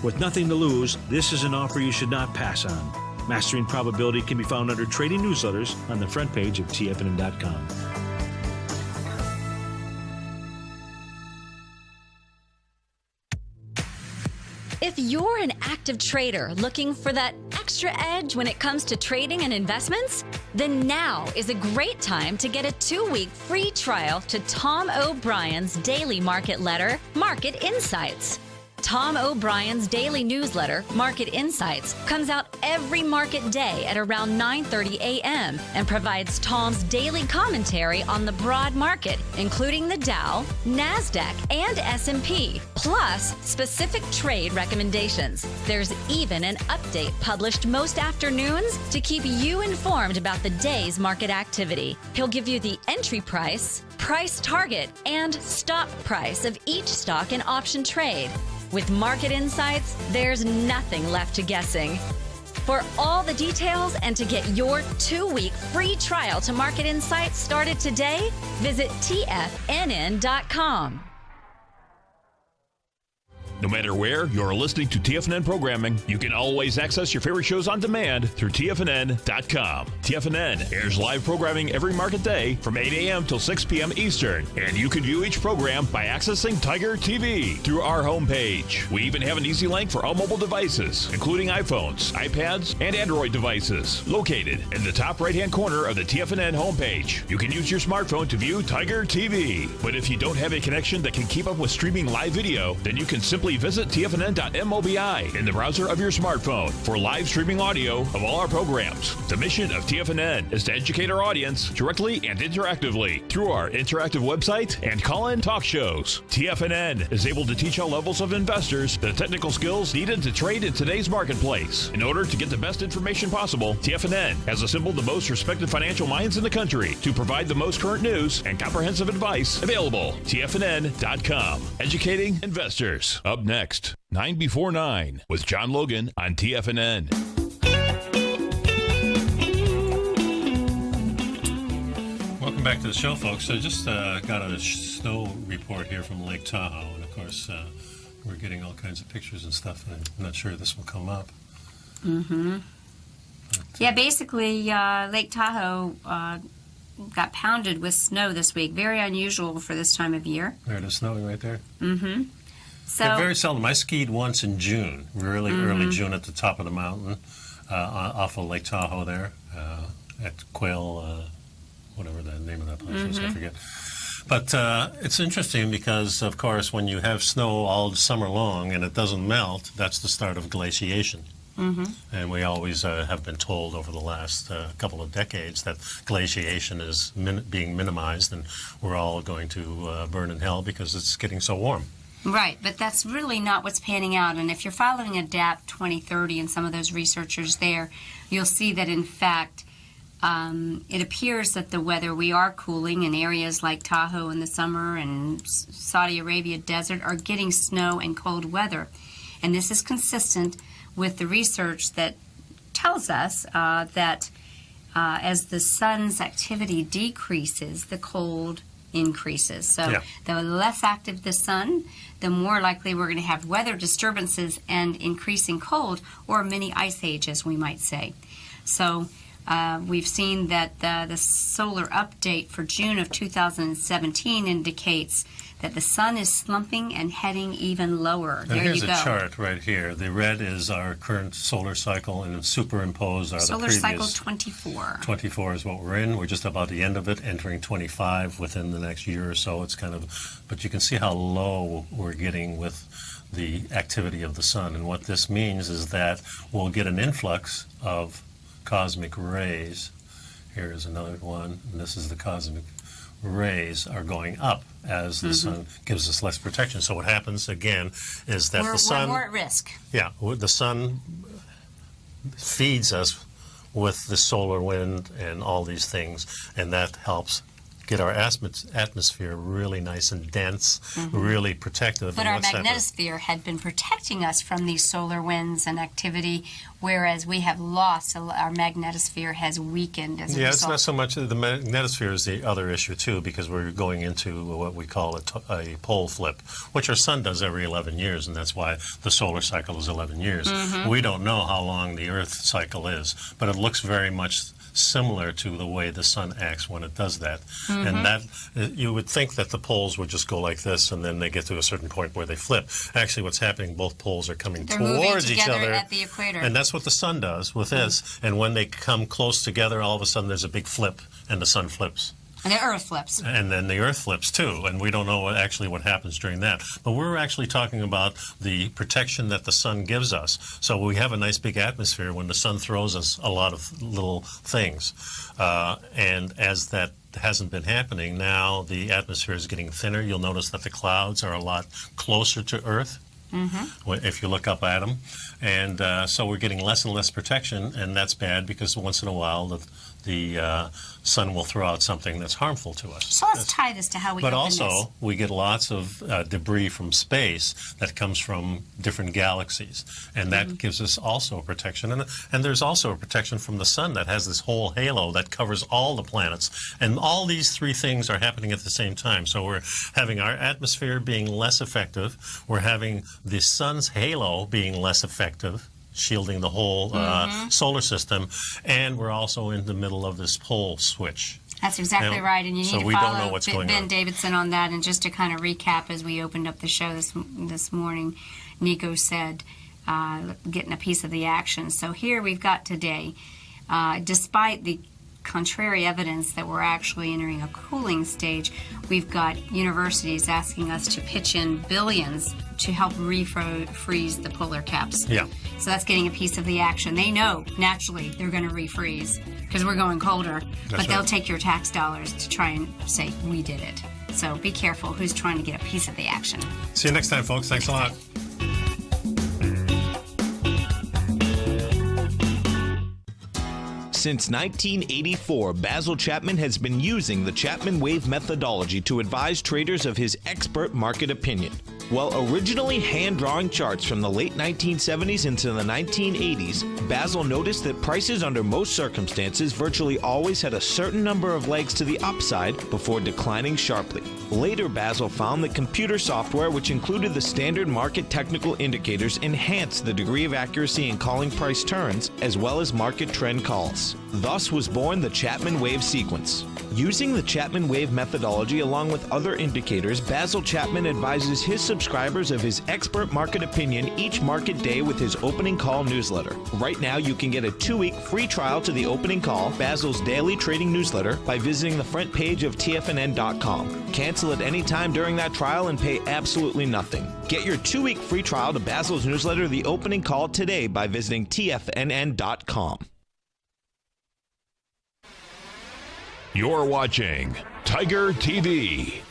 With nothing to lose, this is an offer you should not pass on. Mastering Probability can be found under Trading Newsletters on the front page of TFNN.com. If you're an active trader looking for that extra edge when it comes to trading and investments, then now is a great time to get a 2-week free trial to Tom O'Brien's daily market letter, Market Insights. Tom O'Brien's daily newsletter, Market Insights, comes out every market day at around 9:30 a.m. and provides Tom's daily commentary on the broad market, including the Dow, NASDAQ, and S&P, plus specific trade recommendations. There's even an update published most afternoons to keep you informed about the day's market activity. He'll give you the entry price, price target, and stop price of each stock and option trade. With Market Insights, there's nothing left to guessing. For all the details and to get your 2-week free trial to Market Insights started today, visit TFNN.com. No matter where you're listening to TFNN programming, you can always access your favorite shows on demand through TFNN.com. TFNN airs live programming every market day from 8 a.m. till 6 p.m. Eastern, and you can view each program by accessing Tiger TV through our homepage. We even have an easy link for all mobile devices, including iPhones, iPads, and Android devices, located in the top right-hand corner of the TFNN homepage. You can use your smartphone to view Tiger TV, but if you don't have a connection that can keep up with streaming live video, then you can simply visit TFNN.mobi in the browser of your smartphone for live streaming audio of all our programs. The mission of TFNN is to educate our audience directly and interactively through our interactive website and call-in talk shows. TFNN is able to teach all levels of investors the technical skills needed to trade in today's marketplace. In order to get the best information possible, TFNN has assembled the most respected financial minds in the country to provide the most current news and comprehensive advice available. TFNN.com. Educating investors. Up next, 9 before 9 with John Logan on TFNN. Welcome back to the show, folks. I just got a snow report here from Lake Tahoe, and of course, we're getting all kinds of pictures and stuff, and I'm not sure this will come up. Mm-hmm. Yeah, basically, Lake Tahoe got pounded with snow this week. Very unusual for this time of year. There it is, snowing right there. Mm-hmm. So Yeah, very seldom. I skied once in June, really early June at the top of the mountain, off of Lake Tahoe there, at Quail, whatever the name of that place is, I forget. But it's interesting because, of course, when you have snow all summer long and it doesn't melt, that's the start of glaciation. And we always have been told over the last couple of decades that glaciation is being minimized, and we're all going to burn in hell because it's getting so warm. Right, but that's really not what's panning out. And if you're following ADAPT 2030 and some of those researchers there, you'll see that, in fact, it appears that the weather, we are cooling in areas like Tahoe in the summer and Saudi Arabia desert are getting snow and cold weather. And this is consistent with the research that tells us that as the sun's activity decreases, the cold increases. So the less active the sun, the more likely we're going to have weather disturbances and increasing cold, or mini ice age, as we might say. So we've seen that the solar update for June of 2017 indicates that the sun is slumping and heading even lower. Now here's a chart right here. The red is our current solar cycle, and superimposed are the previous. Solar cycle 24. 24 is what we're in. We're just about the end of it, entering 25 within the next year or so. It's kind of, but you can see how low we're getting with the activity of the sun. And what this means is that we'll get an influx of cosmic rays. Here is another one, and this is the cosmic rays are going up as the sun gives us less protection. So what happens again is that the sun, we're more at risk. Yeah, the sun feeds us with the solar wind and all these things, and that helps get our atmosphere really nice and dense, really protective. But our magnetosphere had been protecting us from these solar winds and activity, whereas we have lost, our magnetosphere has weakened as a result. It's not so much, the magnetosphere is the other issue too, because we're going into what we call a pole flip, which our sun does every 11 years, and that's why the solar cycle is 11 years. We don't know how long the Earth cycle is, but it looks very much similar to the way the sun acts when it does that. And that, you would think that the poles would just go like this and then they get to a certain point where they flip. Actually, what's happening, both poles are coming towards each other at the equator. And that's what the sun does with this. And when they come close together, all of a sudden there's a big flip and the sun flips. And the Earth flips. And then the Earth flips too, and we don't know what happens during that. But we're actually talking about the protection that the sun gives us. So we have a nice big atmosphere when the sun throws us a lot of little things. And as that hasn't been happening, now the atmosphere is getting thinner. You'll notice that the clouds are a lot closer to Earth. If you look up at them. And so we're getting less and less protection, and that's bad because once in a while the sun will throw out something that's harmful to us. So let's tie this to how we But open also, this. we get lots of debris from space that comes from different galaxies, and that gives us also protection. And there's also a protection from the sun that has this whole halo that covers all the planets. And all these three things are happening at the same time. So we're having our atmosphere being less effective. We're having the sun's halo being less effective, shielding the whole solar system, and we're also in the middle of this pole switch. That's exactly right, and you need so to we follow don't know what's going Ben on. Davidson on that. And just to kind of recap, as we opened up the show this morning, Nico said, getting a piece of the action. So here we've got today, despite the contrary evidence that we're actually entering a cooling stage, we've got universities asking us to pitch in billions to help refreeze the polar caps. Yeah. So that's getting a piece of the action. They know, naturally, they're going to refreeze because we're going colder, but they'll take your tax dollars to try and say, we did it. So be careful who's trying to get a piece of the action. See you next time, folks. Thanks a lot. Since 1984, Basil Chapman has been using the Chapman Wave methodology to advise traders of his expert market opinion. While originally hand-drawing charts from the late 1970s into the 1980s, Basil noticed that prices under most circumstances virtually always had a certain number of legs to the upside before declining sharply. Later, Basil found that computer software, which included the standard market technical indicators, enhanced the degree of accuracy in calling price turns as well as market trend calls. Thus was born the Chapman Wave sequence. Using the Chapman Wave methodology along with other indicators, Basil Chapman advises his subscribers of his expert market opinion each market day with his opening call newsletter. Right now, you can get a 2-week free trial to the opening call, Basil's daily trading newsletter, by visiting the front page of TFNN.com. Cancel at any time during that trial and pay absolutely nothing. Get your 2-week free trial to Basil's newsletter, The Opening Call, today by visiting TFNN.com. You're watching Tiger TV.